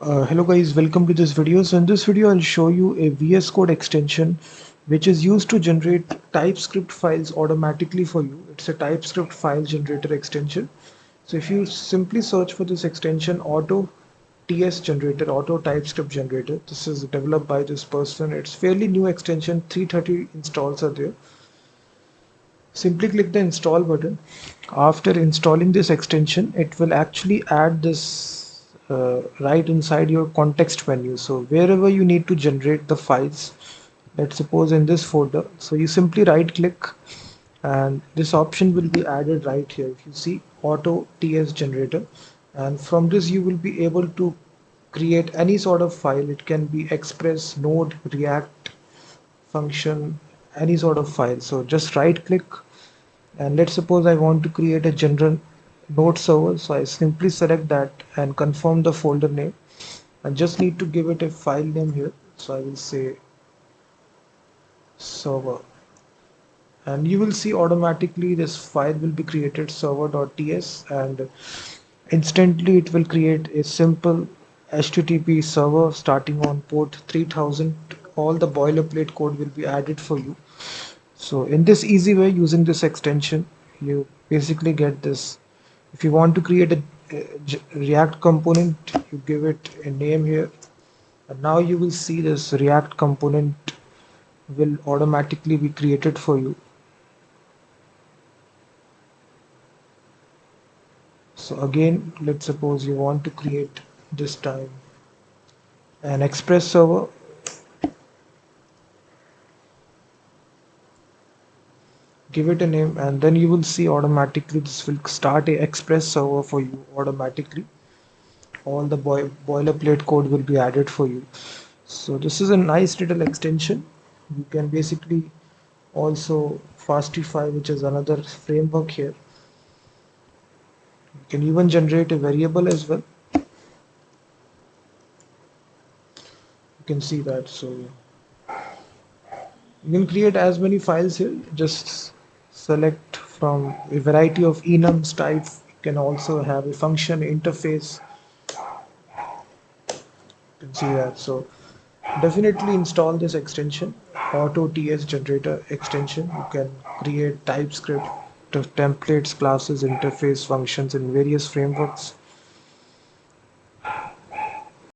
Hello guys, welcome to this video. So in this video, I'll show you a VS Code extension which is used to generate TypeScript files automatically for you. It's a TypeScript file generator extension. So if you simply search for this extension, auto TS generator, auto TypeScript generator, this is developed by this person. It's fairly new extension, 330 installs are there. Simply click the install button. After installing this extension, it will actually add this right inside your context menu. So wherever you need to generate the files, let's suppose in this folder, so you simply right click and this option will be added right here. If you see auto TS generator, and from this you will be able to create any sort of file. It can be Express, Node, React, function, any sort of file. So just right click, and let's suppose I want to create a general node server. So I simply select that and confirm the folder name. I just need to give it a file name here. So I will say server, and you will see automatically this file will be created, server.ts, and instantly it will create a simple HTTP server starting on port 3000. All the boilerplate code will be added for you. So in this easy way, using this extension, you basically get this. If you want to create a React component, you give it a name here, and now you will see this React component will automatically be created for you. So again, let's suppose you want to create this time an Express server. Give it a name, and then you will see automatically this will start a Express server for you automatically. All the boilerplate code will be added for you. So this is a nice little extension. You can basically also Fastify, which is another framework here. You can even generate a variable as well. You can see that. So you can create as many files here. Just select from a variety of enums type. You can also have a function interface. You can see that. So definitely install this extension, auto TS generator extension. You can create TypeScript, templates, classes, interface, functions in various frameworks.